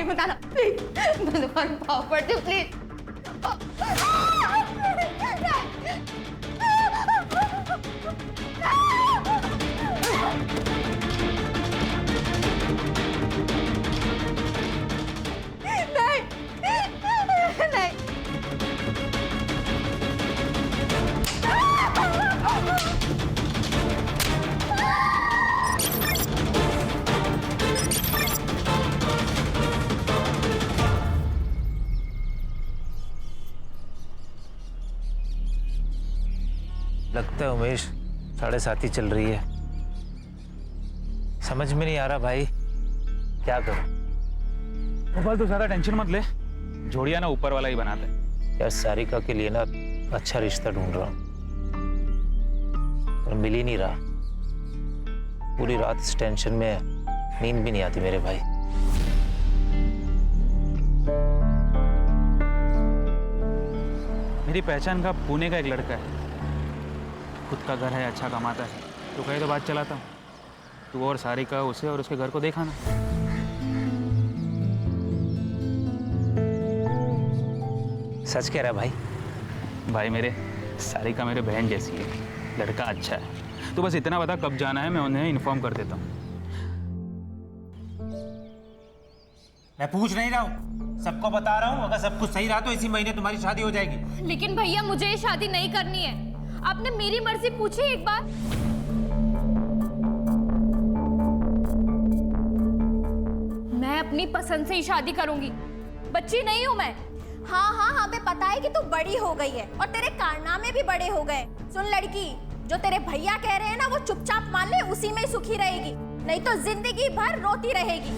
मत आना प्लीज, मैं तुम्हारे पाँव पड़ती हूँ प्लीज। लगता है उमेश 7:30 ही चल रही है। समझ में नहीं आ रहा भाई, क्या करूं? गोपाल तू ज्यादा टेंशन मत ले, जोड़िया ना ऊपर वाला ही बनाते हैं। यार सारिका के लिए ना अच्छा रिश्ता ढूंढ रहा हूं, पर मिल ही नहीं रहा। पूरी रात इस टेंशन में नींद भी नहीं आती मेरे भाई। मेरी पहचान का पुणे का एक लड़का है, खुद का घर है, अच्छा कमाता है। तो कहे तो बात चलाता हूँ, तू और सारिका उसे और उसके घर को देखा ना। सच कह रहा भाई? भाई मेरे, सारिका मेरे बहन जैसी है, लड़का अच्छा है। तो बस इतना बता कब जाना है, मैं उन्हें इन्फॉर्म कर देता हूँ। मैं पूछ नहीं रहा हूँ, सबको बता रहा हूँ। अगर सब कुछ सही रहा तो इसी महीने तुम्हारी शादी हो जाएगी। लेकिन भैया मुझे ये शादी नहीं करनी है। आपने मेरी मर्जी पूछी एक बार? मैं अपनी पसंद से ही शादी करूंगी, बच्ची नहीं हूं मैं। हाँ हाँ हमें पता है कि तू बड़ी हो गई है और तेरे कारनामे भी बड़े हो गए। सुन लड़की, जो तेरे भैया कह रहे हैं ना वो चुपचाप मान ले, उसी में सुखी रहेगी, नहीं तो जिंदगी भर रोती रहेगी।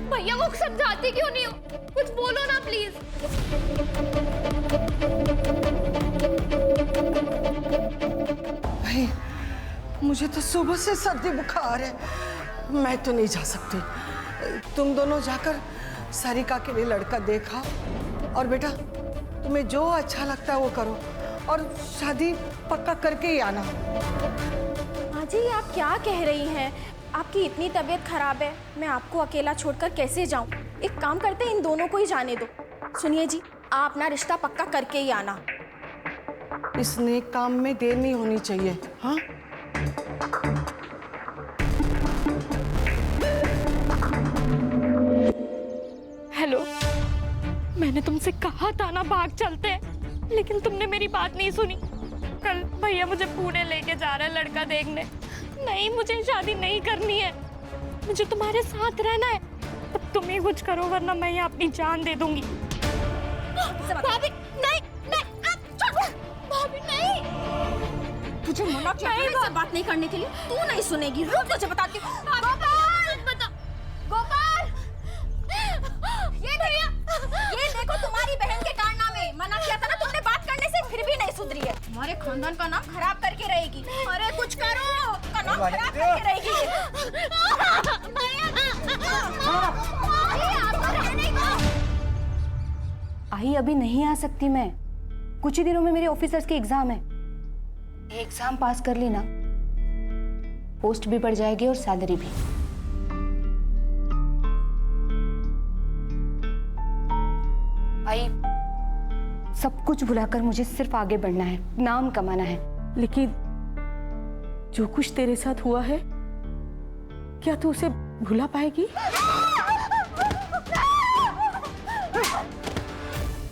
भैया वो समझाती क्यों नहीं हो? कुछ बोलो ना प्लीज। भाई मुझे तो सुबह से सर्दी बुखार है, मैं तो नहीं जा सकती। तुम दोनों जाकर सारिका के लिए लड़का देखा, और बेटा तुम्हें जो अच्छा लगता है वो करो, और शादी पक्का करके ही आना। माँ जी आप क्या कह रही हैं? आपकी इतनी तबीयत खराब है, मैं आपको अकेला छोड़कर कैसे जाऊं? एक काम करते हैं, इन दोनों को ही जाने दो। सुनिए जी, आप अपना रिश्ता पक्का करके ही आना। इस नेक काम में देर नहीं होनी चाहिए। हाँ हेलो, मैंने तुमसे कहा था ना भाग चलते हैं, लेकिन तुमने मेरी बात नहीं सुनी। कल भैया मुझे पुणे लेके जा रहे हैं लड़का देखने। नहीं, मुझे शादी नहीं करनी है, मुझे तुम्हारे साथ रहना है। अब तुम ही कुछ करो वरना मैं यहाँ अपनी जान दे दूंगी। भाभी नहीं, भाभी नहीं। तुझे मना किया था इससे बात नहीं करने के लिए, तू नहीं सुनेगी। रुक, तुझे बताती हूँ। गोपाल, ये देखो तुम्हारी बहन के कारनामे। मना किया था ना तुमने बात करने से, फिर भी नहीं सुधरी है। तुम्हारे खानदान का नाम खराब करके रहेगी। अरे कुछ करो, का नाम खराब करके रहेगी। आई अभी नहीं आ सकती मैं, कुछ ही दिनों में मेरे ऑफिसर्स के एग्जाम है। ये एग्जाम पास कर ली ना, पोस्ट भी बढ़ जाएगी और सैलरी भी। आई सब कुछ भुलाकर मुझे सिर्फ आगे बढ़ना है, नाम कमाना है। लेकिन जो कुछ तेरे साथ हुआ है, क्या तू उसे भुला पाएगी?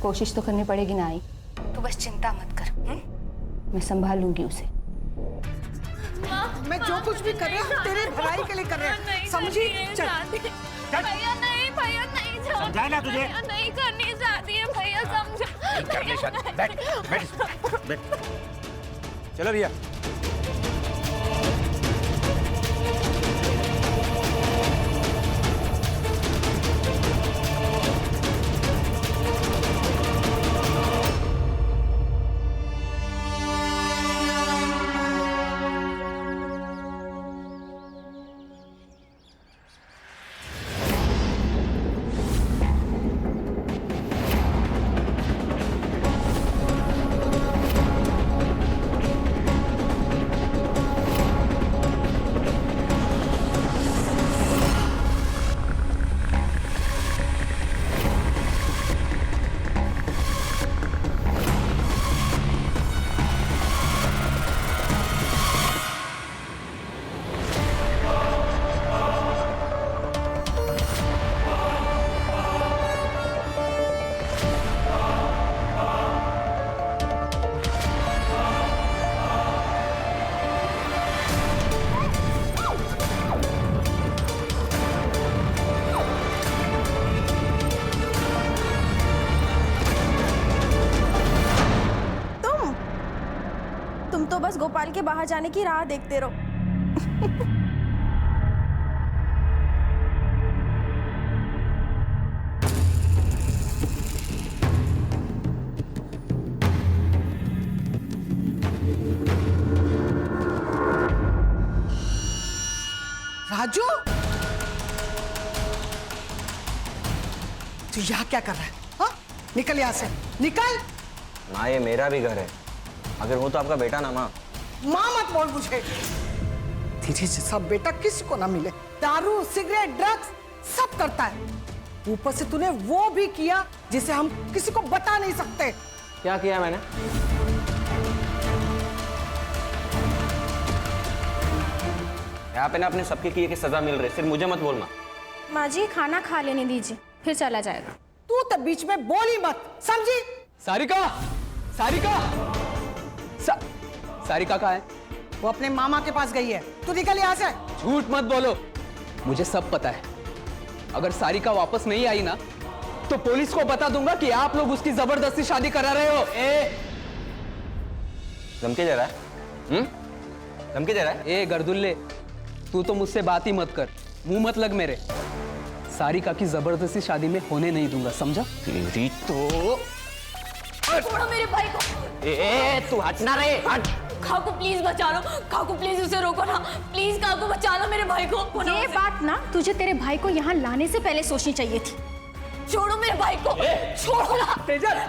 कोशिश तो करनी पड़ेगी ना आई, तू बस चिंता मत कर। मैं संभाल लूंगी उसे। मैं जो कुछ भी कर रही हूँ तेरे भलाई के लिए कर रही हूँ, समझी? चल भैया नहीं, भैया नहीं, समझाया ना तुझे? नहीं करनी शादी है भैया, समझो। करने शादी। बैठ बैठ बैठ। चलो रिया। बस गोपाल के बाहर जाने की राह देखते रहो। राजू, तू यहाँ क्या कर रहा है? हाँ? निकल यहाँ से, निकल। माँ ये मेरा भी घर है, अगर वो तो आपका बेटा ना माँ। माँ मत बोल मुझे। तेरे जैसा बेटा किसी को ना मिले। दारू, सिगरेट, ड्रग्स सब करता है। ऊपर से तूने वो भी किया जिसे हम किसी को बता नहीं सकते। क्या किया मैंने? यहाँ पे ना अपने सबके किए की सजा मिल रही, सिर्फ मुझे मत बोल माँ। माँ जी खाना खा लेने दीजिए, फिर चला जाएगा। तू तो बीच में बोल ही मत, समझी? सारिका, सारिका, सारिका कहाँ है? वो अपने मामा के पास गई है। तू निकल यहाँ से। झूठ मत बोलो, मुझे सब पता है। अगर सारिका वापस नहीं आई ना, तो पुलिस को बता दूंगा कि आप लोग उसकी जबरदस्ती शादी करा रहे हो। धमकी दे रहा है? धमकी दे रहा है? ए गर्दुल्ले, तू तो मुझसे बात ही मत कर, मुंह मत लग मेरे। सारिका की जबरदस्ती शादी में होने नहीं दूंगा, समझा? तेरी तो छोड़ो मेरे भाई को। तू हटना रे, हट। काकू प्लीज बचा लो, काकू प्लीज उसे रोको ना, प्लीज काकू बचा लो मेरे भाई को। ये बात ना तुझे तेरे भाई को यहाँ लाने से पहले सोचनी चाहिए थी। छोड़ो मेरे भाई को, छोड़ो ना,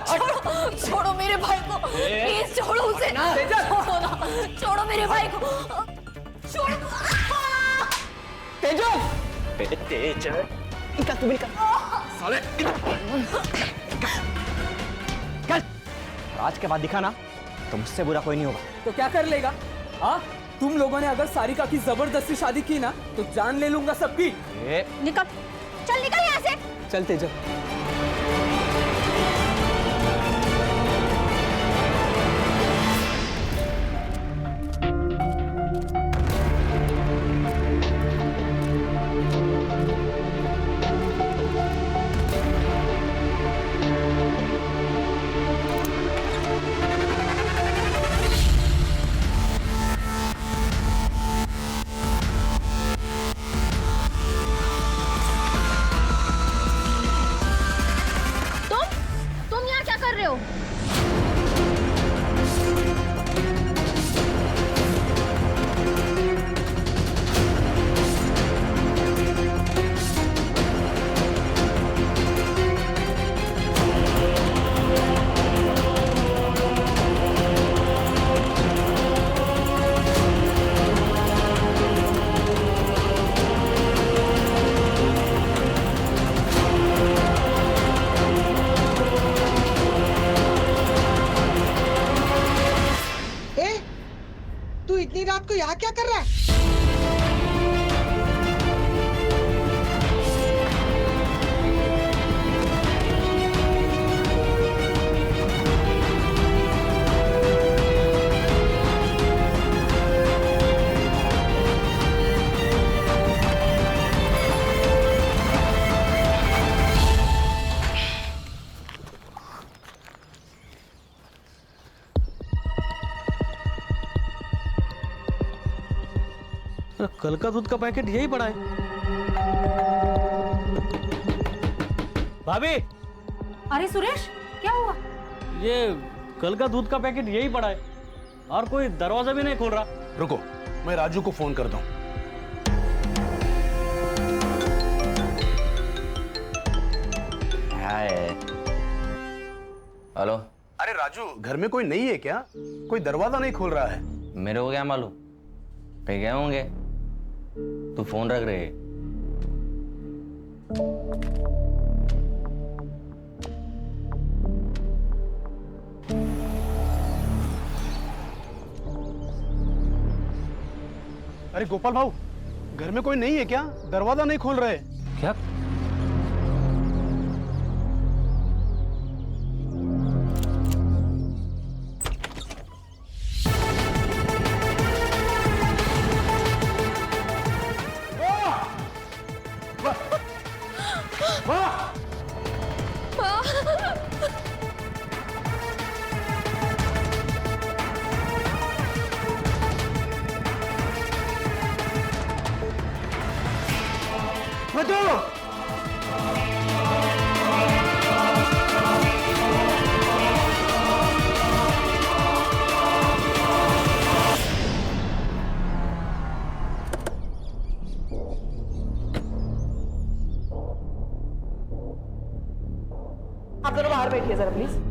छोड़ो, छोड़ो मेरे भाई को, प्लीज छोड़ो उसे, छोड़ो ना, छोड़ो मेरे भाई को, छोड़ो। तेजल, तेजल, साले, आज के बाद दिखा ना, तो मुझसे बुरा कोई नहीं होगा। तो क्या कर लेगा? हाँ, तुम लोगों ने अगर सारिका की जबरदस्ती शादी की ना, तो जान ले लूंगा सबकी। निकल, चल निकल यहाँ से। चल तेजल। तुम यहाँ क्या कर रहे हो? तू इतनी रात को यहाँ क्या कर रहा है? कल का दूध का पैकेट यही पड़ा है। भाभी, अरे सुरेश, क्या हुआ? ये कल का दूध का पैकेट यही पड़ा है और कोई दरवाजा भी नहीं खोल रहा। रुको, मैं राजू को फोन करता हूँ। हेलो। अरे राजू, घर में कोई नहीं है क्या? कोई दरवाजा नहीं खोल रहा है। मेरे को क्या मालूम, कहीं गए होंगे। तू फोन रख रहे। अरे गोपाल भाऊ, घर में कोई नहीं है क्या? दरवाजा नहीं खोल रहे। क्या? मधु! आप दोनों बाहर बैठिए जरा प्लीज।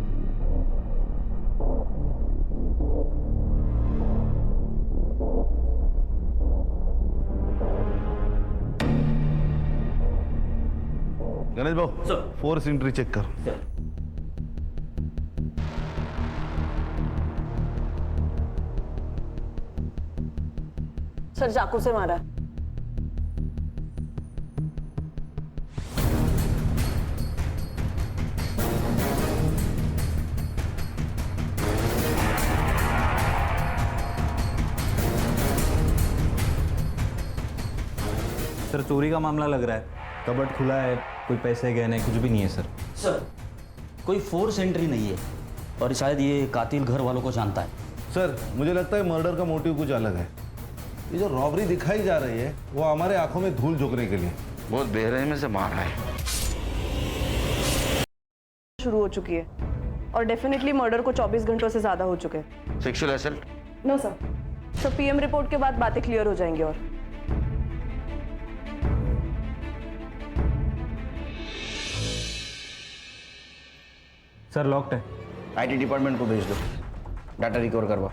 गणेश भाऊ फोर्स एंट्री चेक कर। सर चाकू से मारा। सर चोरी का मामला लग रहा है। कबर्ड खुला है, कोई पैसे गहने कुछ भी नहीं है सर। सर कोई फोर्स एंट्री नहीं है और शायद ये कातिल घर वालों को जानता है। सर मुझे लगता है मर्डर का मोटिव कुछ अलग है। ये जो रॉबरी दिखाई जा रही है वो हमारे आंखों में धूल झोंकने के लिए बहुत बेरहमी से मार रहा है। शुरू हो चुकी है और डेफिनेटली मर्डर को 24 घंटों से ज्यादा हो चुके हैं। Sexual assault? नो सर, तो पीएम रिपोर्ट के बाद बातें क्लियर हो जाएंगी। और सर लॉक्ड है। आईटी डिपार्टमेंट को भेज दो, डाटा रिकवर करवा।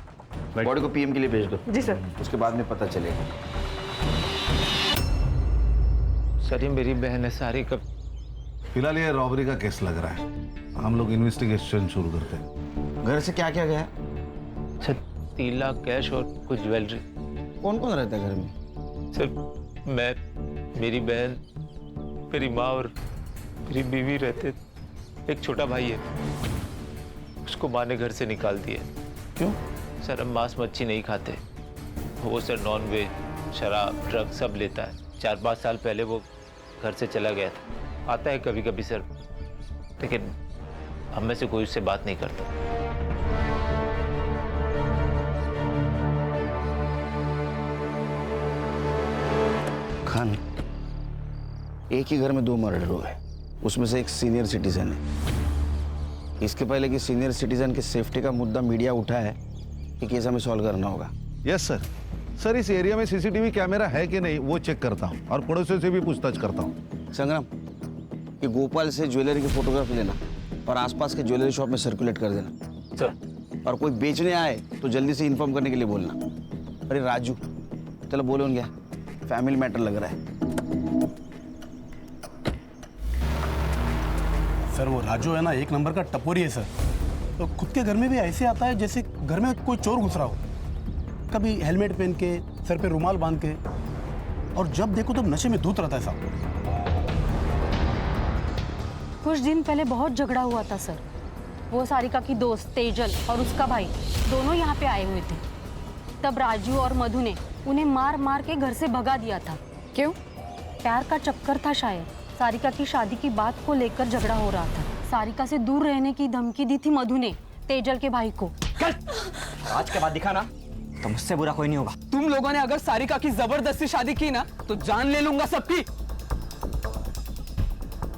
बॉडी को पीएम के लिए भेज दो। जी सर। उसके बाद में पता चलेगा। सर ये मेरी बहन है सारी कब। फिलहाल ये रॉबरी का केस लग रहा है, हम लोग इन्वेस्टिगेशन शुरू करते हैं। घर से क्या क्या गया? सर 3 लाख कैश और कुछ ज्वेलरी। कौन कौन रहता है घर में? सर मैं, मेरी बहन, मेरी माँ और मेरी बीवी रहते। एक छोटा भाई है, उसको माँ ने घर से निकाल दिया। क्यों? सर हम मांस मच्छी नहीं खाते। वो सर नॉन वेज, शराब, ड्रग सब लेता है। 4-5 साल पहले वो घर से चला गया था। आता है कभी कभी सर, लेकिन हम में से कोई उससे बात नहीं करता। खान, एक ही घर में 2 मर्डर हुए, उसमें से एक सीनियर सिटीजन है। इसके पहले कि सीनियर सिटीजन की सेफ्टी का मुद्दा मीडिया उठा है, ये केस हमें सॉल्व करना होगा। Yes sir. सर इस एरिया में सीसीटीवी कैमरा है कि नहीं वो चेक करता हूँ और पड़ोसियों से भी पूछताछ करता हूँ। संग्राम, ये गोपाल से ज्वेलरी की फोटोग्राफी लेना और आसपास के ज्वेलरी शॉप में सर्कुलेट कर देना। सर और कोई बेचने आए तो जल्दी से इन्फॉर्म करने के लिए बोलना। अरे राजू, चलो बोलो क्या, फैमिली मैटर लग रहा है। सर वो राजू है ना, एक नंबर का टपोरी है सर। तो खुद के घर में भी ऐसे आता है जैसे घर में कोई चोर घुस रहा हो। कभी हेलमेट पहन के, सर पे रुमाल बांध के, और जब देखो तब नशे में धूत रहता है साहब। कुछ दिन पहले बहुत झगड़ा हुआ था सर। वो सारिका की दोस्त तेजल और उसका भाई दोनों यहाँ पे आए हुए थे। तब राजू और मधु ने उन्हें मार मार के घर से भगा दिया था। क्यों? प्यार का चक्कर था शायद। सारिका की शादी की बात को लेकर झगड़ा हो रहा था। सारिका से दूर रहने की धमकी दी थी मधु ने तेजल के भाई को। आज के बाद दिखा ना तो मुझसे बुरा कोई नहीं होगा। तुम लोगों ने अगर सारिका की जबरदस्ती शादी की ना तो जान ले लूंगा सबकी।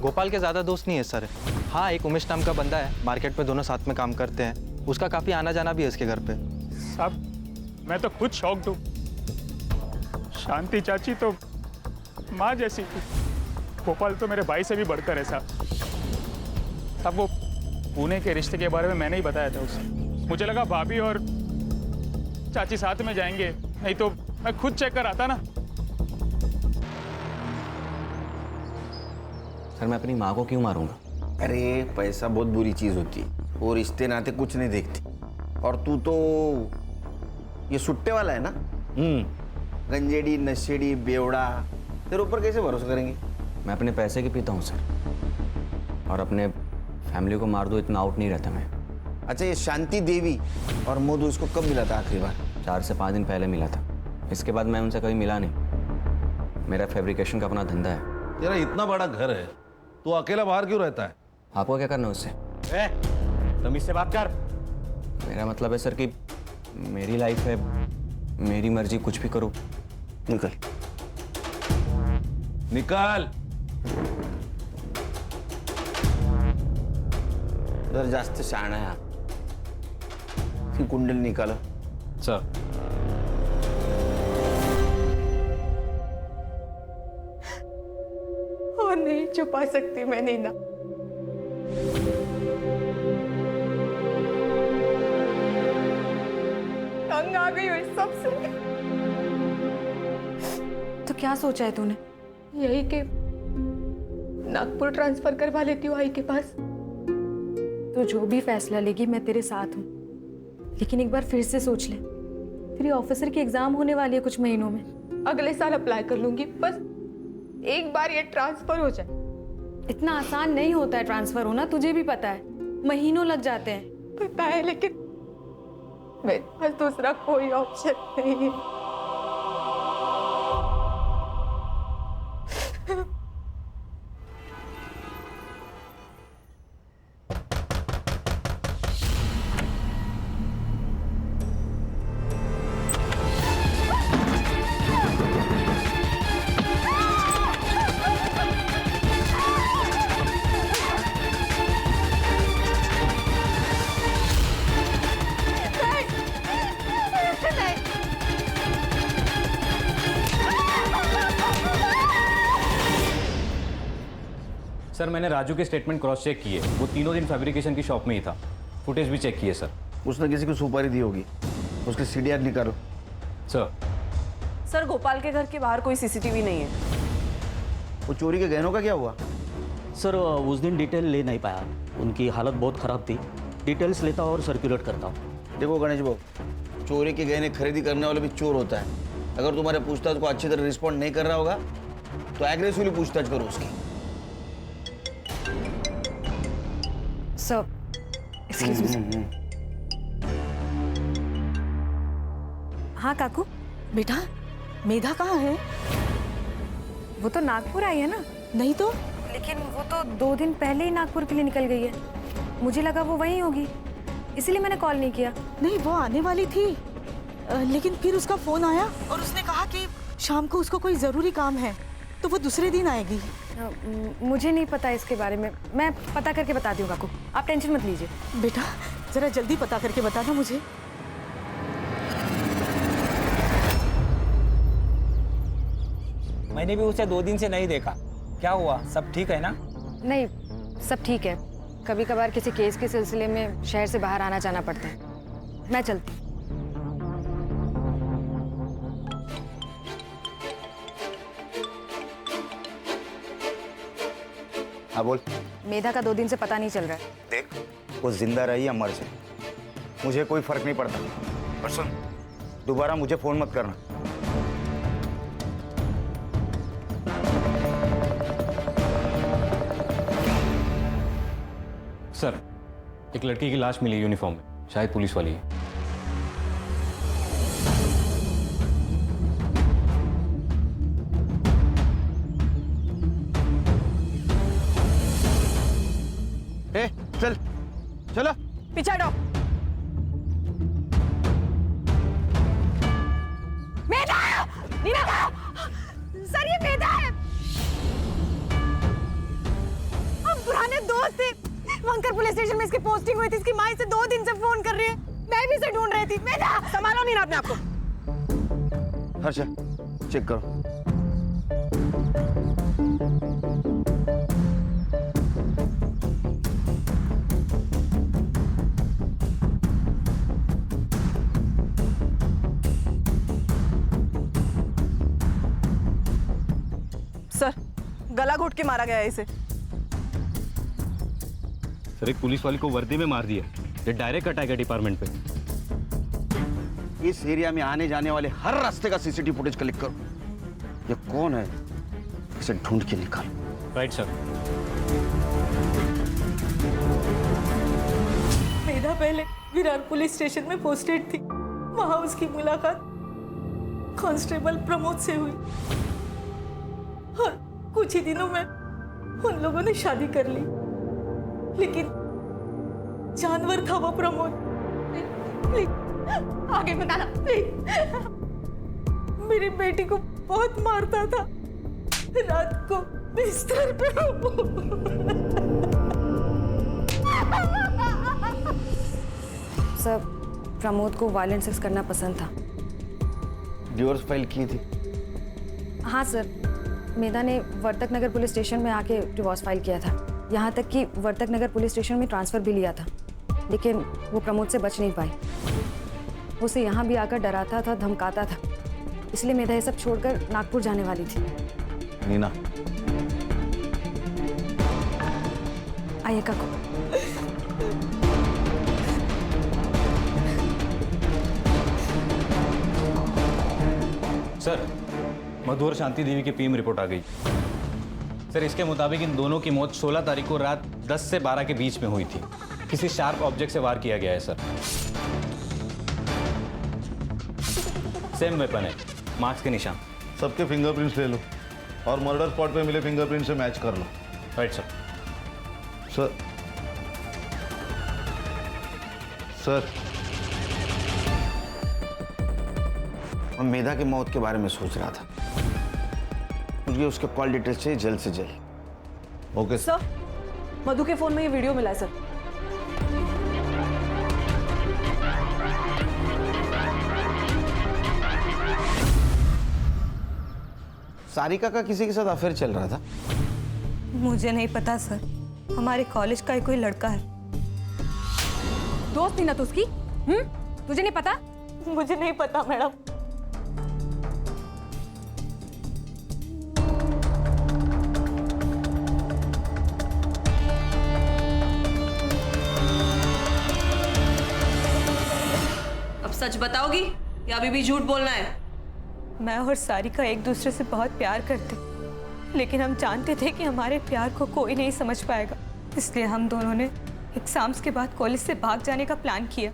गोपाल के ज़्यादा दोस्त नहीं है सर। हाँ एक उमेश नाम का बंदा है, मार्केट में दोनों साथ में काम करते हैं। उसका काफ़ी आना जाना भी है इसके घर पे। साहब मैं तो खुद शॉक्ड हूँ। शांति चाची तो माँ जैसी थी। गोपाल तो मेरे भाई से भी बढ़कर है साहब। साहब वो पुणे के रिश्ते के बारे में मैंने ही बताया था उसे। मुझे लगा भाभी और चाची साथ में जाएंगे, नहीं तो मैं खुद चेक कर आता ना। सर मैं अपनी माँ को क्यों मारूंगा? अरे पैसा बहुत बुरी चीज होती है, वो रिश्ते नाते कुछ नहीं देखती। और तू तो ये सुट्टे वाला है ना, गंजेड़ी, नशेड़ी, बेवड़ा, तेरे ऊपर कैसे भरोसा करेंगे? मैं अपने पैसे के पीता हूँ सर, और अपने फैमिली को मार दो इतना आउट नहीं रहता मैं। अच्छा ये शांति देवी और मधु इसको कब मिला था आखिरी बार? 4 से 5 दिन पहले मिला था। इसके बाद मैं उनसे कभी मिला नहीं। मेरा फैब्रिकेशन का अपना धंधा है। तेरा इतना बड़ा घर है, तू अकेला बाहर क्यों रहता है? आपको क्या करना है उससे? तुम इससे बात कर। मेरा मतलब है सर कि मेरी लाइफ है, मेरी मर्जी, कुछ भी करो। निकल। निकाल। जरा जास्त शहाणा आहे हा. ती कुंडली निकालो. सर और नहीं छुपा सकती मैं नैना। तंग आ गई हूँ इस सबसे। तो क्या सोचा है तूने? यही कि नागपुर ट्रांसफर करवा लेती हूँ आई के पास। तो जो भी फैसला लेगी मैं तेरे साथ हूँ, लेकिन एक बार फिर से सोच ले। तेरी ऑफिसर की एग्जाम होने वाली है कुछ महीनों में। अगले साल अप्लाई कर लूंगी, बस एक बार ये ट्रांसफर हो जाए। इतना आसान नहीं होता है ट्रांसफर होना, तुझे भी पता है, महीनों लग जाते हैं। पता है, लेकिन मेरे पास दूसरा कोई ऑप्शन नहीं है। सर मैंने राजू के स्टेटमेंट क्रॉस चेक किए, वो तीनों दिन फैब्रिकेशन की शॉप में ही था। फुटेज भी चेक किए सर। उसने किसी को सुपारी दी होगी, उसके सीडीआर निकालो. सर गोपाल के घर के बाहर कोई सीसीटीवी नहीं है। वो चोरी के गहनों का क्या हुआ? सर उस दिन डिटेल ले नहीं पाया, उनकी हालत बहुत ख़राब थी। डिटेल्स लेता और सर्कुलेट करता हूँ। देखो गणेश बाबू, चोरी के गहने खरीदी करने वाला भी चोर होता है. अगर तुम्हारे पूछताछ को अच्छी तरह रिस्पॉन्ड नहीं कर रहा होगा तो एग्रेसिवली पूछताछ करो उसकी. Sir excuse me. हाँ काकू। बेटा मेधा कहाँ है? वो तो नागपुर आई है ना। नहीं तो? लेकिन वो तो 2 दिन पहले ही नागपुर के लिए निकल गई है। मुझे लगा वो वहीं होगी, इसीलिए मैंने कॉल नहीं किया। नहीं, वो आने वाली थी, लेकिन फिर उसका फोन आया और उसने कहा कि शाम को उसको कोई ज़रूरी काम है, तो वो दूसरे दिन आएगी। मुझे नहीं पता इसके बारे में, मैं पता करके बताती हूँ काकू, आप टेंशन मत लीजिए। बेटा जरा जल्दी पता करके बताना मुझे। मैंने भी उसे 2 दिन से नहीं देखा, क्या हुआ? सब ठीक है ना? नहीं, सब ठीक है। कभी कभार किसी केस के सिलसिले में शहर से बाहर आना जाना पड़ता है। मैं चलती। हाँ बोल। मेधा का 2 दिन से पता नहीं चल रहा है। देख, वो जिंदा रही या मर जाए मुझे कोई फर्क नहीं पड़ता, पर सुन, दोबारा मुझे फोन मत करना। सर एक लड़की की लाश मिली यूनिफॉर्म में, शायद पुलिस वाली है। ए, चल चलो पीछे हटो। मेधा! नीना! सर ये मेधा है। हम पुराने दोस्त थे। वंकर पुलिस स्टेशन में इसकी पोस्टिंग हुई थी। इसकी माँ से 2 दिन से फोन कर रही है। मैं भी इसे ढूंढ रही थी। मेधा! संभालो नीना अपने आप को। हर्षा चेक करो। सर गला घोट के मारा गया है इसे। सर एक पुलिस वाली को वर्दी में मार दिया, ये डायरेक्ट अटैक है डिपार्टमेंट पे। इस एरिया में आने जाने वाले हर रास्ते का सीसीटीवी फुटेज कलेक्ट करो। ये कौन है, इसे ढूंढ के निकालो। Right sir. मेधा पहले विरार पुलिस स्टेशन में पोस्टेड थी। वहां उसकी मुलाकात कांस्टेबल प्रमोद से हुई और कुछ ही दिनों में उन लोगों ने शादी कर ली। लेकिन जानवर था वो प्रमोद। प्लीज आगे बताना प्लीज। मेरी बेटी को बहुत मारता था। रात को बिस्तर पे सर, प्रमोद को वायलेंट सेक्स करना पसंद था। डिवोर्स फाइल की थी? हाँ सर, मेधा ने वर्तक नगर पुलिस स्टेशन में आके डिवोर्स फाइल किया था। यहाँ तक कि वर्तक नगर पुलिस स्टेशन में ट्रांसफ़र भी लिया था, लेकिन वो प्रमोद से बच नहीं पाई। वो उसे यहाँ भी आकर डराता था, धमकाता था, इसलिए मेधा ये सब छोड़कर नागपुर जाने वाली थी। नीना, आइए काकू। सर, मधु और शांति देवी की पीएम रिपोर्ट आ गई। सर, इसके मुताबिक इन दोनों की मौत 16 तारीख को रात 10 से 12 के बीच में हुई थी। किसी शार्प ऑब्जेक्ट से वार किया गया है सर। सेम वेपन है, मार्क्स के निशान। सबके फिंगरप्रिंट्स ले लो और मर्डर स्पॉट पे मिले फिंगरप्रिंट से मैच कर लो। Right sir. सर, मैं मेधा की मौत के बारे में सोच रहा था। मुझे उसके कॉल डिटेल्स चाहिए जल्द से जल्द। Okay sir. मधु के फोन में ये वीडियो मिला है सर। सारिका का किसी के साथ अफेयर चल रहा था? मुझे नहीं पता सर, हमारे कॉलेज का ही कोई लड़का है। दोस्त थी ना तो उसकी? तुझे नहीं पता? मुझे नहीं पता मैडम। अब सच बताओगी या अभी भी झूठ बोलना है? मैं और सारिका एक दूसरे से बहुत प्यार करते, लेकिन हम जानते थे कि हमारे प्यार को कोई नहीं समझ पाएगा, इसलिए हम दोनों ने एग्जाम्स के बाद कॉलेज से भाग जाने का प्लान किया।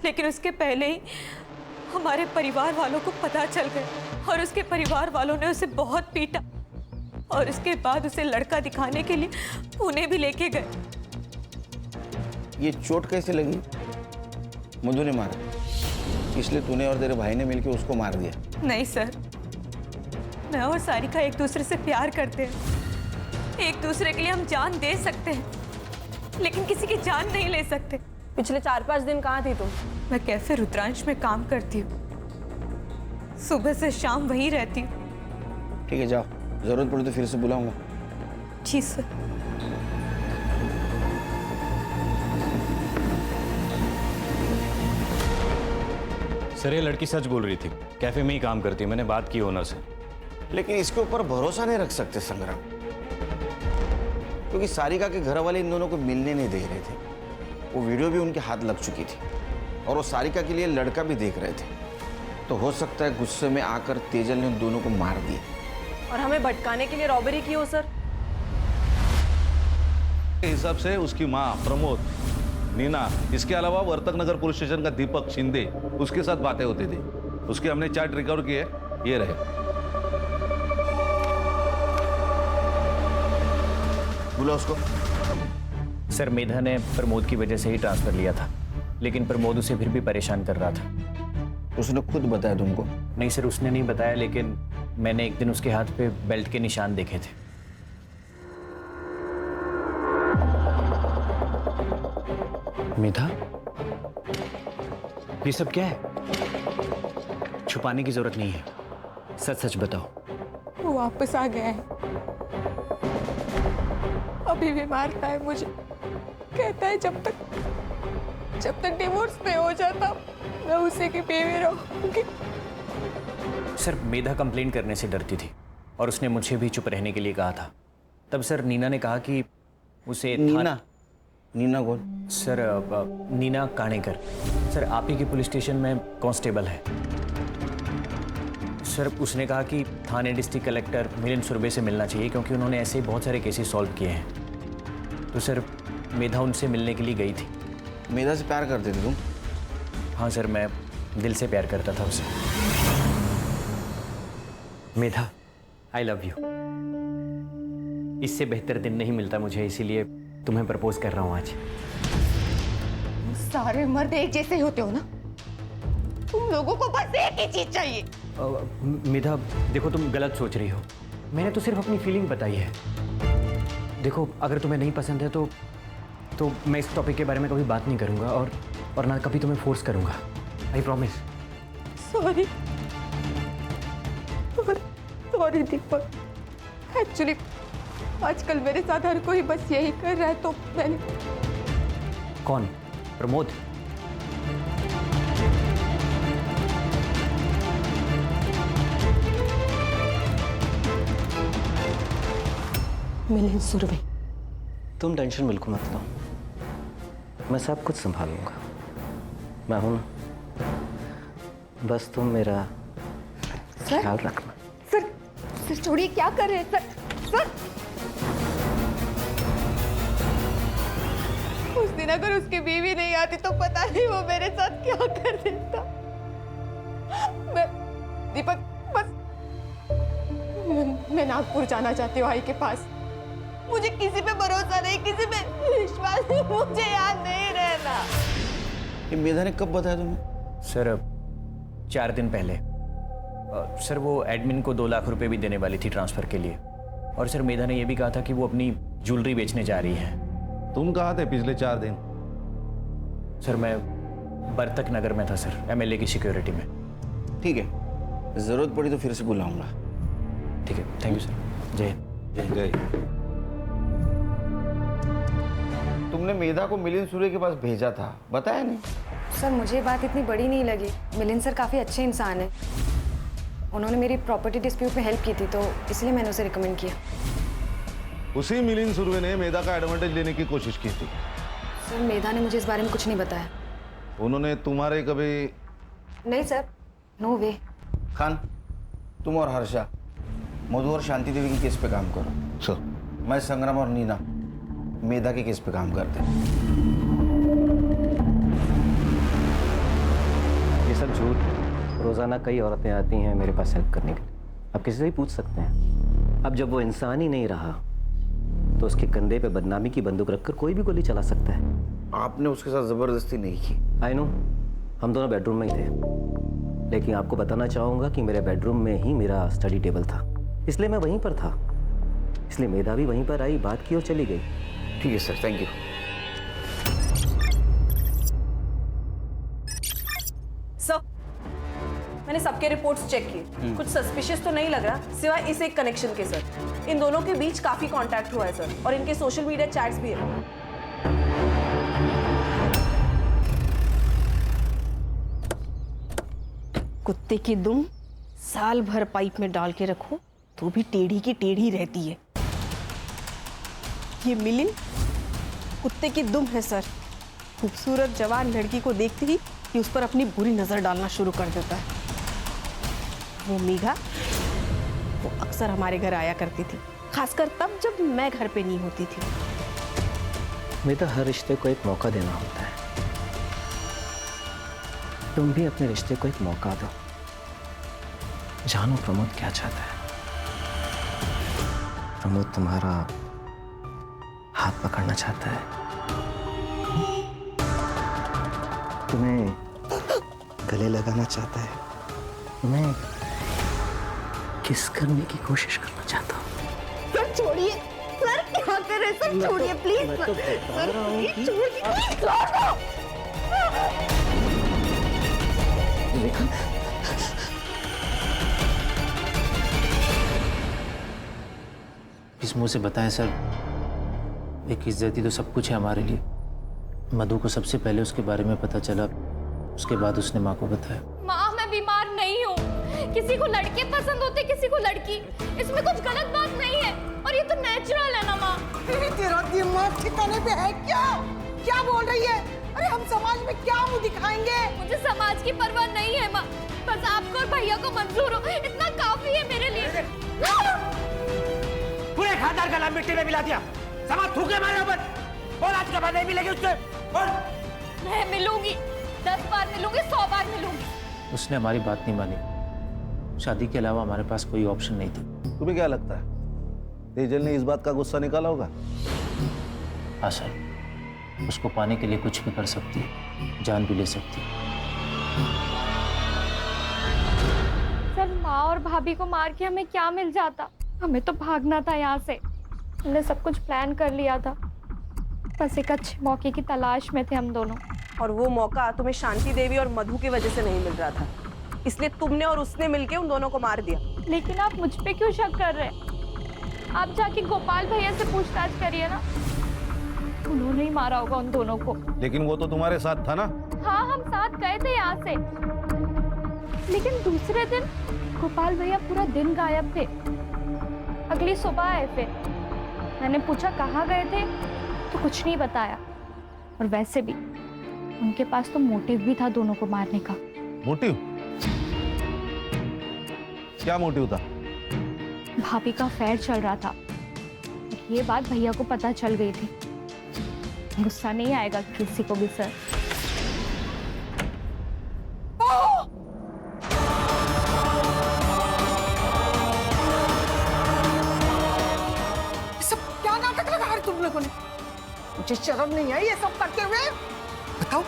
लेकिन उसके पहले ही हमारे परिवार वालों को पता चल गया और उसके परिवार वालों ने उसे बहुत पीटा और उसके बाद उसे लड़का दिखाने के लिए पुणे भी लेके गए। ये चोट कैसे लगी? मधु ने मारा, इसलिए तूने और तेरे भाई ने मिलकर उसको मार दिया? नहीं सर, मैं और सारिका एक दूसरे से प्यार करते हैं। एक दूसरे के लिए हम जान दे सकते हैं, लेकिन किसी की जान नहीं ले सकते। पिछले 4-5 दिन कहाँ थी तुम? मैं कैफे रुद्रांश में काम करती हूँ, सुबह से शाम वहीं रहती हूँ। ठीक है, जाओ, जरूरत पड़े तो फिर से बुलाऊंगा। जी सर। सर, ये लड़की सच बोल रही थी, कैफे में ही काम करती है। मैंने बात की ओनर से। लेकिन इसके ऊपर भरोसा नहीं रख सकते संग्राम, क्योंकि सारिका के घर वाले इन दोनों को मिलने नहीं दे रहे थे। वो वीडियो भी उनके हाथ लग चुकी थी और वो सारिका के लिए लड़का भी देख रहे थे। तो हो सकता है गुस्से में आकर तेजल ने उन दोनों को मार दिया और हमें भटकाने के लिए रॉबरी की हो सर। के हिसाब से उसकी माँ प्रमोद, नीना, इसके अलावा वर्तक नगर पुलिस स्टेशन का दीपक शिंदे, उसके साथ बातें होती थी। उसके हमने चार्ट रिकवर किए, ये रहे। बोलो उसको। सर, मेधा ने प्रमोद की वजह से ही ट्रांसफर लिया था, लेकिन प्रमोद उसे फिर भी परेशान कर रहा था। उसने खुद बताया तुमको? नहीं सर, उसने नहीं बताया, लेकिन मैंने एक दिन उसके हाथ पे बेल्ट के निशान देखे थे। मेधा, ये सब क्या है? छुपाने की जरूरत नहीं है, सच सच बताओ। वो वापस आ गया है, अभी भी मारता है मुझे। कहता है जब तक डिवोर्स नहीं हो जाता मैं उसी की बीवी रहूंगी। सर, मेधा कंप्लेन करने से डरती थी और उसने मुझे भी चुप रहने के लिए कहा था। तब सर नीना ने कहा कि उसे नीना कौन? सर, नीना काणेकर। सर, आप ही के पुलिस स्टेशन में कांस्टेबल है। सर, उसने कहा कि थाने डिस्ट्रिक्ट कलेक्टर मिलिंद सुरभे से मिलना चाहिए, क्योंकि उन्होंने ऐसे बहुत सारे केसेस सॉल्व किए हैं। तो सर, मेधा उनसे मिलने के लिए गई थी। मेधा से प्यार करते थे तुम? हाँ सर, मैं दिल से प्यार करता था उससे। मेधा, आई लव यू। इससे बेहतर दिन नहीं मिलता मुझे, इसीलिए तुम्हें प्रपोज कर रहा हूँ आज। सारे मर्द एक जैसे ही होते हो ना? तुम लोगों को बस एक ही चीज चाहिए। मेधा, देखो तुम गलत सोच रही हो। मैंने तो सिर्फ अपनी फीलिंग बताई है। देखो, अगर तुम्हें नहीं पसंद है तो मैं इस टॉपिक के बारे में कभी बात नहीं करूंगा और ना कभी तुम्हें फोर्स करूंगा। I promise. Sorry sorry Deepak. Actually आजकल मेरे साथ हर कोई बस यही कर रहा है, तो मैंने। कौन? प्रमोद? मिलिंद सुरवे। तुम टेंशन बिल्कुल मत लो, मैं सब कुछ संभाल लूंगा। मैं हूं ना, बस तुम मेरा ख्याल रखना। सर छोड़िए, क्या कर रहे हैं सर? उस दिन अगर उसकी बीवी नहीं आती तो पता नहीं वो मेरे साथ क्या कर देता। मैं दीपक बस मैं नागपुर जाना चाहती हूँ आई के पास। मुझे किसी पे भरोसा नहीं, किसी पे विश्वास नहीं, मुझे याद नहीं रहना। ये मेधा ने कब बताया तुम्हें? सर 4 दिन पहले। सर वो एडमिन को 2 लाख रुपए भी देने वाली थी ट्रांसफर के लिए। और सर मेधा ने यह भी कहा था कि वो अपनी ज्वेलरी बेचने जा रही है। तुम कहाँ थे पिछले 4 दिन? सर मैं बर्तक नगर में था सर, MLA की सिक्योरिटी में। ठीक है, जरूरत पड़ी तो फिर से बुलाऊंगा। ठीक है, थैंक यू सर। जय जय। तुमने मेधा को मिलिंद सूर्य के पास भेजा था, बताया नहीं? सर मुझे बात इतनी बड़ी नहीं लगी। मिलिंद सर काफ़ी अच्छे इंसान हैं। उन्होंने मेरी प्रॉपर्टी डिस्प्यूट में हेल्प की थी, तो इसलिए मैंने उसे रिकमेंड किया। उसी मिलिंद सुरवे ने मेधा का एडवांटेज लेने की कोशिश की थी। सर मेधा ने मुझे इस बारे में कुछ नहीं बताया। उन्होंने तुम्हारे कभी? नहीं सर, नो वे। खान, तुम और हर्षा मधु और शांति देवी के केस पे काम करो। सर। मैं संग्राम और नीना मेधा के केस पे काम करते हैं। ये सब झूठ। रोज़ाना कई औरतें आती हैं मेरे पास हेल्प करने के लिए। आप किसी से भी पूछ सकते हैं। अब जब वो इंसान ही नहीं रहा तो उसके कंधे पे बदनामी की बंदूक रखकर कोई भी गोली चला सकता है। आपने उसके साथ जबरदस्ती नहीं की। आई नो, हम दोनों बेडरूम में ही थे, लेकिन आपको बताना चाहूँगा कि मेरे बेडरूम में ही मेरा स्टडी टेबल था, इसलिए मैं वहीं पर था। इसलिए मेधा भी वहीं पर आई, बात की और चली गई। ठीक है सर, थैंक यू। सर मैंने सबके रिपोर्ट्स चेक किए, कुछ सस्पिशियस तो नहीं लग रहा सिवाय इस एक कनेक्शन के। सर इन दोनों के बीच काफी कांटेक्ट हुआ है सर, और इनके सोशल मीडिया चैट्स भी है। कुत्ते की दुम साल भर पाइप में डाल के रखो तो भी टेढ़ी की टेढ़ी रहती है। ये मिलिंद कुत्ते की दुम है सर। खूबसूरत जवान लड़की को देखते ही कि उस पर अपनी बुरी नजर डालना शुरू कर देता है। वो मेघा, वो अक्सर हमारे घर आया करती थी, खासकर तब जब मैं घर पे नहीं होती थी। मेरा हर रिश्ते को एक मौका देना होता है। तुम भी अपने रिश्ते को एक मौका दो। जानो प्रमोद क्या चाहता है। प्रमोद तुम्हारा हाथ पकड़ना चाहता है, तुम्हें गले लगाना चाहता है, तुम्हें किस करने की कोशिश करना चाहता हूँ। सर छोड़िए, सर क्या कर रहे हैं सर? छोड़िए प्लीज। मैं तो बता रहा हूँ कि छोड़िए, छोड़ दो। इस मुंह से बताएं सर, एक इज्जती तो सब कुछ है हमारे लिए। मधु को सबसे पहले उसके बारे में पता चला, उसके बाद उसने माँ को बताया। माँ मैं बीमार नहीं हूँ, किसी को लड़के पसंद होते किसी को लड़की, इसमें कुछ गलत बात नहीं है और ये तो नेचुरल है ना माँ। तेरा दिमाग ठिकाने पे है क्या? क्या बोल रही है? अरे हम समाज में क्या मुंह दिखाएंगे? मुझे समाज की परवाह नहीं है माँ, बस आपको और भैया को मंजूर हो इतना काफी है मेरे लिए। पूरे खानदान का नाम मिट्टी में मिला दिया, समाज थूके मारे ऊपर। और आज के बाद नहीं मिलेगी उससे। और मैं मिलूंगी, 10 बार मिलूंगी, 100 बार मिलूंगी। उसने हमारी बात नहीं मानी। शादी के अलावा हमारे पास कोई ऑप्शन नहीं था। तुम्हें क्या लगता है तेजल ने इस बात का गुस्सा निकाला होगा? हाँ सर, उसको पाने के लिए कुछ भी कर सकती है, जान भी ले सकती है। सर माँ और भाभी को मार के हमें क्या मिल जाता? हमें तो भागना था यहाँ से। हमने सब कुछ प्लान कर लिया था, बस एक अच्छे मौके की तलाश में थे हम दोनों। और वो मौका तुम्हें शांति देवी और मधु की वजह से नहीं मिल रहा था, इसलिए तुमने और उसने मिलके उन दोनों को मार दिया। लेकिन आप मुझ पे क्यों शक कर रहे हैं? आप जाके गोपाल भैया से पूछताछ करिए ना, उन्होंने ही मारा होगा उन दोनों को। लेकिन वो तो तुम्हारे साथ था ना? हाँ, हम साथ गए थे यहाँ से, लेकिन दूसरे दिन गोपाल भैया पूरा दिन गायब थे। अगली सुबह आए फिर। मैंने पूछा कहाँ गए थे, तो कुछ नहीं बताया। और वैसे भी उनके पास तो मोटिव भी था दोनों को मारने का। मोटिव? क्या मोटिव था? भाभी का अफेयर चल रहा था, ये बात भैया को पता चल गई थी। गुस्सा नहीं आएगा किसी को भी सर। क्या नाटक लगा है तुम लोगों ने? मुझे शर्म नहीं आई ये सब करते हुए? बताओ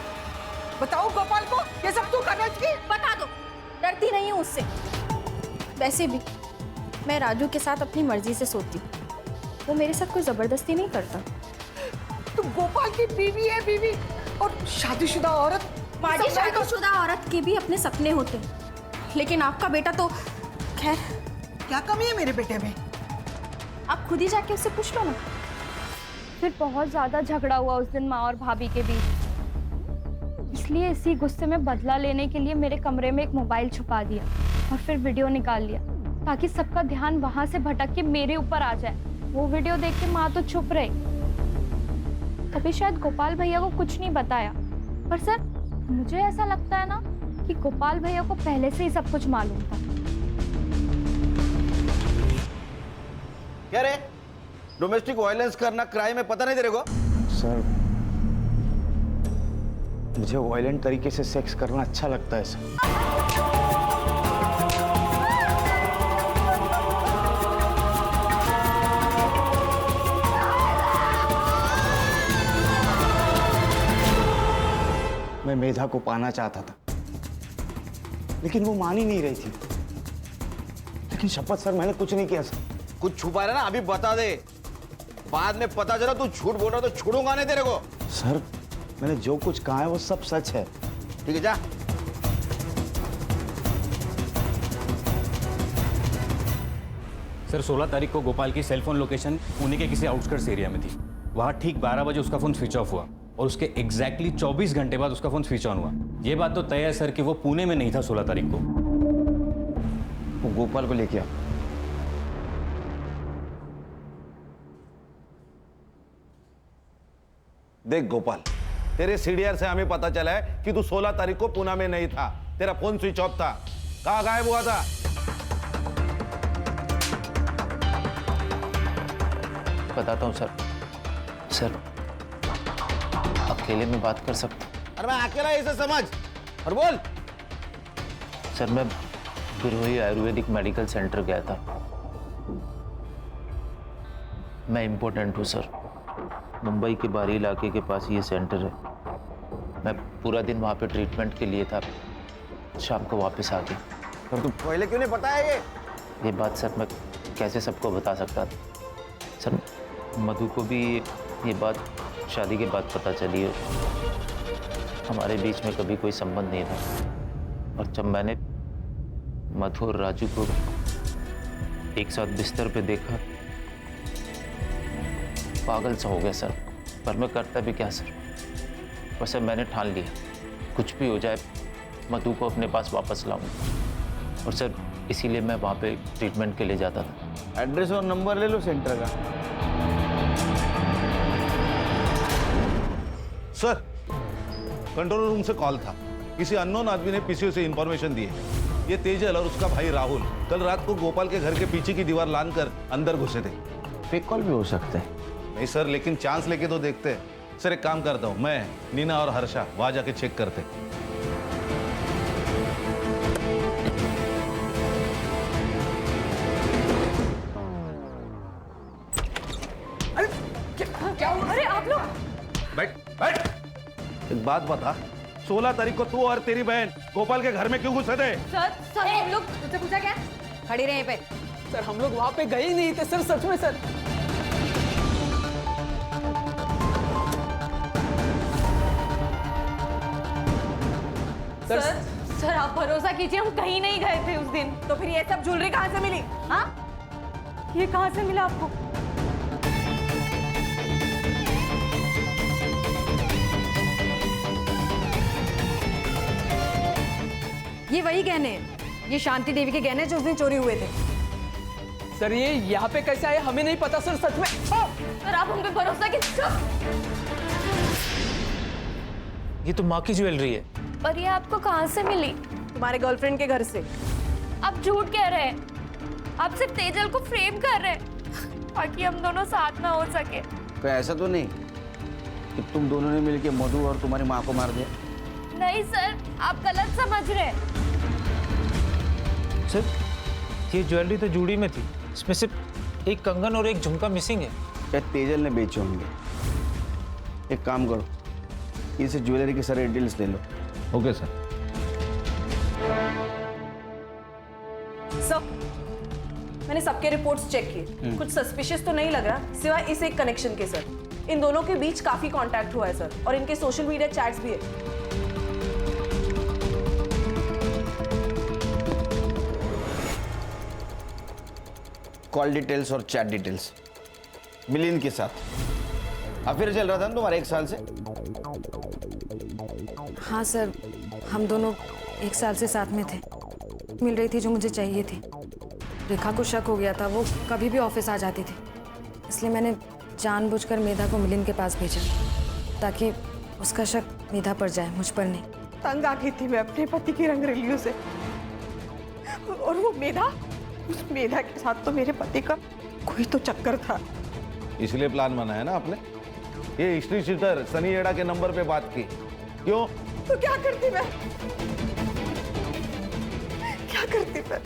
बताओ गोपाल को ये सब तू करना चाहिए? बता दो, डरती नहीं हूँ उससे। वैसे भी मैं राजू के साथ अपनी मर्जी से सोती हूँ, वो मेरे साथ कोई जबरदस्ती नहीं करता। तू गोपाल की बीवी है, बीवी और शादीशुदा औरत। माजी, शादीशुदा औरत के भी अपने सपने होते हैं, लेकिन आपका बेटा तो खैर। क्या कमी है मेरे बेटे में? आप खुद ही जाके उससे पूछ लो ना। फिर बहुत ज्यादा झगड़ा हुआ उस दिन माँ और भाभी के बीच, इसलिए इसी गुस्से में बदला लेने के लिए मेरे कमरे में एक मोबाइल छुपा दिया और फिर वीडियो निकाल लिया, ताकि सबका ध्यान वहां से भटक के मेरे ऊपर आ जाए। वो वीडियो देख के माँ तो चुप रही। तभी शायद गोपाल भैया को कुछ नहीं बताया, पर सर मुझे ऐसा लगता है ना कि गोपाल भैया को पहले से ही सब कुछ मालूम था। क्या रे, डोमेस्टिक वायलेंस करना क्राइम है, पता नहीं तेरे को? सर मुझे वायलेंट तरीके से सेक्स करना अच्छा लगता है सर। मैं मेधा को पाना चाहता था, लेकिन वो मान ही नहीं रही थी। लेकिन शपथ सर मैंने कुछ नहीं किया सर। कुछ छुपा रहा ना, अभी बता दे, बाद में पता चला तू झूठ बोल रहा तो छोड़ूंगा नहीं तेरे को। सर मैंने जो कुछ कहा है वो सब सच है। ठीक है जा। सर 16 तारीख को गोपाल की सेलफोन लोकेशन पुणे के किसी आउटस्कर्ट्स एरिया में थी। वहाँ ठीक 12 बजे उसका फोन स्विच ऑफ हुआ और उसके एग्जैक्टली 24 घंटे बाद उसका फोन स्विच ऑन हुआ। ये बात तो तय है सर कि वो पुणे में नहीं था 16 तारीख को। वो गोपाल को लेके आ। देख गोपाल, तेरे सीडीआर से हमें पता चला है कि तू 16 तारीख को पुणे में नहीं था, तेरा फोन स्विच ऑफ था। कहाँ गायब हुआ था? बताता हूँ सर। सर अकेले में बात कर सकता हूँ? अरे मैं अकेला इसे समझ और बोल। सर मैं बिरोही आयुर्वेदिक मेडिकल सेंटर गया था। मैं इम्पोर्टेंट हूँ सर, मुंबई के बाहरी इलाके के पास ये सेंटर है। मैं पूरा दिन वहाँ पे ट्रीटमेंट के लिए था, शाम को वापस आ गया। तो तू पहले क्यों नहीं बताया ये बात सर मैं कैसे सबको बता सकता था? सर मधु को भी ये बात शादी के बाद पता चली है। हमारे बीच में कभी कोई संबंध नहीं था, और जब मैंने मधु और राजू को एक साथ बिस्तर पे देखा, पागल सा हो गया सर। पर मैं करता भी क्या सर? पर सर मैंने ठान लिया, कुछ भी हो जाए मधु को अपने पास वापस लाऊंगा। और सर इसीलिए मैं वहाँ पे ट्रीटमेंट के लिए जाता था। एड्रेस और नंबर ले लो सेंटर का। सर कंट्रोल रूम से कॉल था, किसी अननोन आदमी ने पीसीओ से इंफॉर्मेशन दी है। ये तेजल और उसका भाई राहुल कल रात को गोपाल के घर के पीछे की दीवार लांघकर अंदर घुसे थे। फेक कॉल भी हो सकता है। नहीं सर, लेकिन चांस लेके तो देखते हैं। सर एक काम करता हूँ, मैं नीना और हर्षा वहां जाके चेक करते। क्या हुआ? अरे आप लोग बैठ बैठ। एक बात बता, 16 तारीख को तू और तेरी बहन गोपाल के घर में क्यों घुसे थे? सर हम लोग तुझसे पूछा क्या? खड़ी रहे पे। सर हम लोग वहां पे गए ही नहीं थे सर, सच में सर। सर आप भरोसा कीजिए, हम कहीं नहीं गए थे उस दिन। तो फिर ये सब ज्वेलरी कहाँ से मिली? हाँ, ये कहाँ से मिला आपको? ये वही गहने हैं, ये शांति देवी के गहने जो उस दिन चोरी हुए थे। सर ये यहाँ पे कैसे आए हमें नहीं पता सर, सच में। सर आप हम पे भरोसा कीजिए। ये तो माँ की ज्वेलरी है। पर ये आपको कहाँ से मिली? तुम्हारे गर्लफ्रेंड के घर से। आप झूठ कह रहे हैं। आप सिर्फ तेजल को फ्रेम कर रहे हैं ताकि हम दोनों साथ ना हो सके। कोई ऐसा तो नहीं कि तुम दोनों ने मिलकर मधु और तुम्हारी माँ को मार दिया? नहीं सर, आप गलत समझ रहे हैं। सर ये ज्वेलरी तो जूड़ी में थी, इसमें सिर्फ एक कंगन और एक झुमका मिसिंग है। क्या तेजल ने बेचे होंगे? एक काम करो, इसे ज्वेलरी के सारे डिटेल्स ले लो। Okay sir. सर मैंने सबके रिपोर्ट्स चेक किए, कुछ सस्पिशियस तो नहीं लग रहा सिवाय इस एक कनेक्शन के। सर इन दोनों के बीच काफी कांटेक्ट हुआ है सर, और इनके सोशल मीडिया चैट्स भी है। कॉल डिटेल्स और चैट डिटेल्स मिलिंद के साथ अफेयर चल रहा था ना तुम्हारा 1 साल से? हाँ सर, हम दोनों 1 साल से साथ में थे। मिल रही थी जो मुझे चाहिए थी। रेखा को शक हो गया था, वो कभी भी ऑफिस आ जाती थी, इसलिए मैंने जानबूझकर मेधा को मिलिंद के पास भेजा ताकि उसका शक मेधा पर जाए, मुझ पर नहीं। तंग आ गई थी मैं अपने पति की रंगरेलियों से, और वो मेधा, उस मेधा के साथ तो मेरे पति का कोई तो चक्कर था। इसलिए प्लान बनाया ना आपने? ये हिस्ट्री शीटर सनी एड़ा के नंबर पे बात की क्यों? तो क्या करती मैं, क्या करती मैं?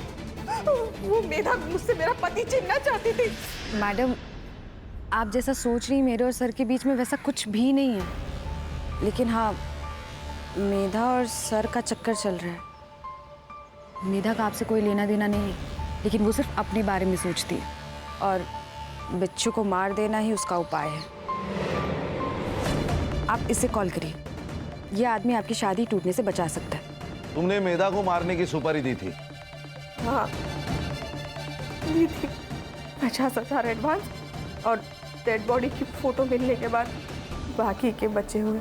वो मेधा मुझसे मेरा पति छीनना चाहती थी। मैडम आप जैसा सोच रही, मेरे और सर के बीच में वैसा कुछ भी नहीं है, लेकिन हाँ मेधा और सर का चक्कर चल रहा है। मेधा का आपसे कोई लेना देना नहीं है, लेकिन वो सिर्फ अपने बारे में सोचती है, और बिच्छू को मार देना ही उसका उपाय है। आप इसे कॉल करिए, ये आदमी आपकी शादी टूटने से बचा सकता है। तुमने मेधा को मारने की सुपारी दी थी? हाँ दी थी, 50,000 एडवांस, और डेड बॉडी की फोटो मिलने के बाद बाकी के बचे हुए।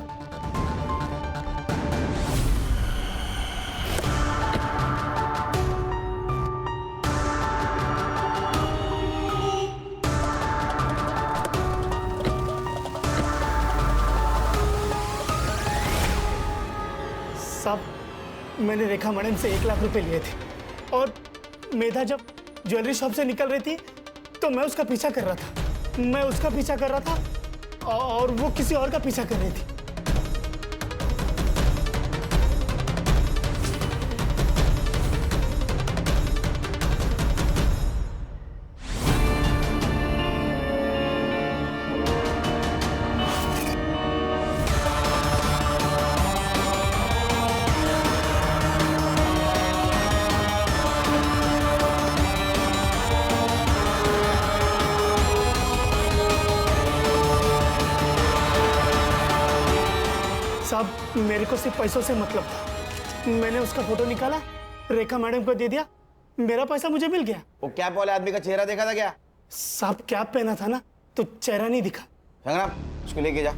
साहब मैंने रेखा मैडम से 1 लाख रुपए लिए थे, और मेधा जब ज्वेलरी शॉप से निकल रही थी तो मैं उसका पीछा कर रहा था। मैं उसका पीछा कर रहा था और वो किसी और का पीछा कर रही थी। साहब मेरे को सिर्फ पैसों से मतलब था। मैंने उसका फोटो निकाला, रेखा मैडम को दे दिया, मेरा पैसा मुझे मिल गया। वो कैप वाले आदमी का चेहरा देखा था क्या? साहब कैप पहना था ना, तो चेहरा नहीं दिखा। संग्राम उसको लेके जा।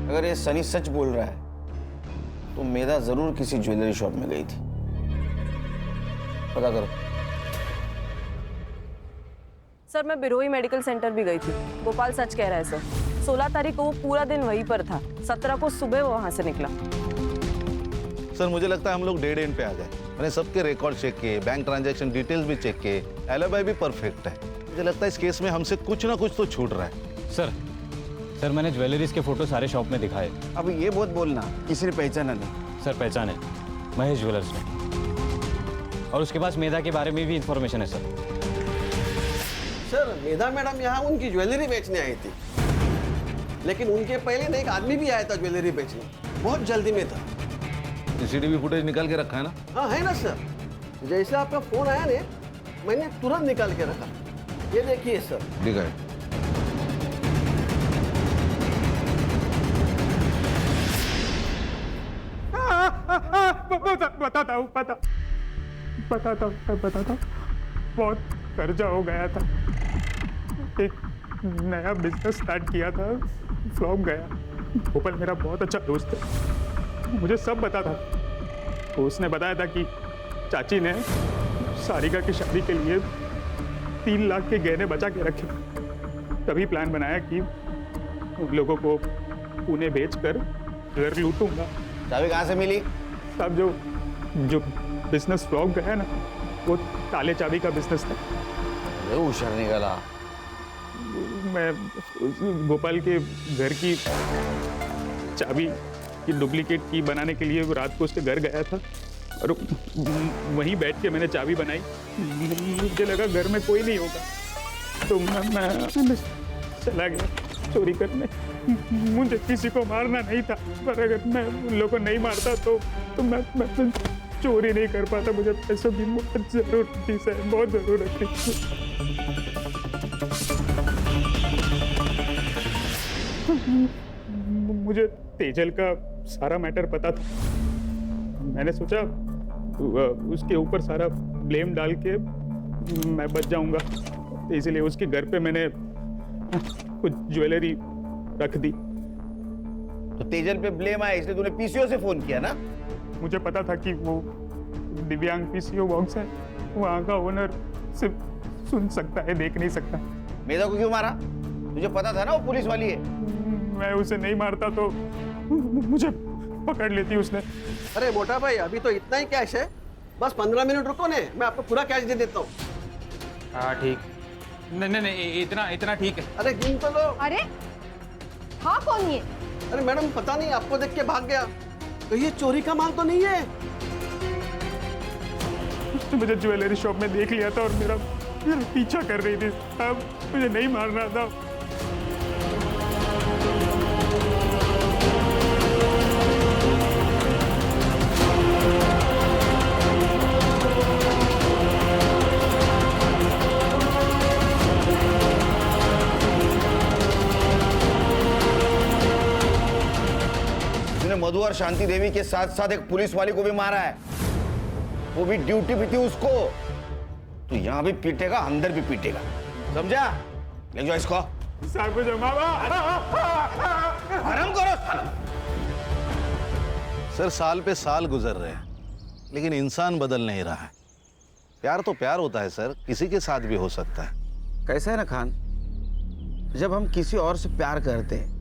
अगर ये सनी सच बोल रहा है तो मेधा जरूर किसी ज्वेलरी शॉप में गई थी। पता करो। सर मैं बिरोई मेडिकल सेंटर भी गई थी। गोपाल सच कह रहा है सर, 16 तारीख को वो पूरा दिन वहीं पर था, 17 को सुबह वो वहां से निकला। सर मुझे लगता है हम लोग डेड एंड पे आ गए। मैंने सबके रिकॉर्ड चेक किए, बैंक ट्रांजैक्शन डिटेल्स भी चेक किए, एलिबाई भी परफेक्ट है। मुझे लगता है इस केस में हमसे कुछ ना कुछ तो छूट रहा है। सर मैंने ज्वेलरीज के फोटो सारे शॉप में दिखाए। अब ये बहुत बोलना, किसी ने पहचाना नहीं। सर पहचाने, महेश ज्वेलर्स ने, और उसके पास मेधा के बारे में भी इंफॉर्मेशन है सर। सर मेधा मैडम यहाँ उनकी ज्वेलरी बेचने आई थी, लेकिन उनके पहले ना एक आदमी भी आया था ज्वेलरी बेचने, बहुत जल्दी में था। सीसीटीवी फुटेज निकाल के रखा है ना? हाँ है ना सर। जैसे आपका फोन आया ने, मैंने तुरंत निकाल के रखा। ये देखिए सर। दिखाए। बताता हूँ बहुत कर्जा हो गया था। एक नया बिजनेस स्टार्ट किया था, फ्लॉप गया। गोपाल मेरा बहुत अच्छा दोस्त है, मुझे सब बता था। उसने बताया था कि चाची ने सारिका की शादी के लिए 3 लाख के गहने बचा के रखे। तभी प्लान बनाया कि उन लोगों को पुणे बेचकर घर लूटूंगा। चाबी कहाँ से मिली? साहब जो बिजनेस फ्लॉप गया ना, वो ताले चाबी का बिजनेस था। होशियार निकला। मैं गोपाल के घर की चाबी की डुप्लीकेट की बनाने के लिए रात को उसके घर गया था और वहीं बैठ के मैंने चाबी बनाई। मुझे लगा घर में कोई नहीं होगा, तो मैं चला गया चोरी करने। मुझे किसी को मारना नहीं था, पर अगर मैं उन लोगों को नहीं मारता तो मैं चोरी नहीं कर पाता। मुझे पैसों की बहुत जरूरत थी सर, बहुत जरूरत थी। मुझे तेजल का सारा मैटर पता था। मैंने सोचा उसके ऊपर सारा ब्लेम डाल के मैं बच जाऊंगा, तो इसलिए उसके घर पे मैंने कुछ ज्वेलरी रख दी। तो तेजल पे ब्लेम आया इसलिए तूने पीसीओ से फोन किया ना? मुझे पता था कि वो दिव्यांग पीसीओ बॉक्स है, वहाँ का ओनर सिर्फ सुन सकता है, देख नहीं सकता। मेधा को क्यों मारा? तुझे पता था ना वो पुलिस वाली है। मैं उसे नहीं मारता तो मुझे पकड़ लेती उसने। अरे मोटा भाई, अभी तो इतना ही कैश है, बस 15 मिनट रुको ने, मैं आपको पूरा कैश दे देता हूँ। हाँ ठीक। नहीं इतना ठीक है। अरे गिन तो लो। अरे हाँ, कौन ये? अरे मैडम पता नहीं, आपको देख के भाग गया। तो ये चोरी का माल तो नहीं है? उसने मुझे ज्वेलरी शॉप में देख लिया था और मेरा पीछा कर रही थी। अब मुझे नहीं मारना था। मधु और शांति देवी के साथ साथ एक पुलिस वाले को भी मारा है, वो भी ड्यूटी पे थी उसको। तो यहाँ भी पीटेगा, अंदर भी पीटेगा, समझा? ले जाओ इसको। आराम करो। सर साल पे साल गुजर रहे हैं, लेकिन इंसान बदल नहीं रहा है। प्यार तो प्यार होता है सर, किसी के साथ भी हो सकता है। कैसा है ना खान, जब हम किसी और से प्यार करते हैं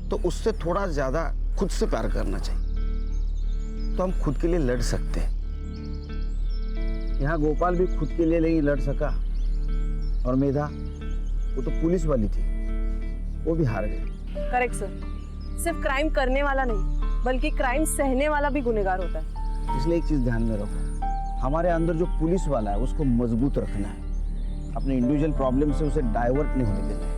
तो उससे थोड़ा ज्यादा खुद से प्यार करना चाहिए, तो हम खुद के लिए लड़ सकते हैं। यहाँ गोपाल भी खुद के लिए नहीं लड़ सका, और मेधा, वो तो पुलिस वाली थी, वो भी हार गई। करेक्ट सर, सिर्फ क्राइम करने वाला नहीं बल्कि क्राइम सहने वाला भी गुनहगार होता है। इसलिए एक चीज ध्यान में रखो, हमारे अंदर जो पुलिस वाला है उसको मजबूत रखना है, अपने इंडिविजुअल प्रॉब्लम से उसे डाइवर्ट नहीं होने देना है।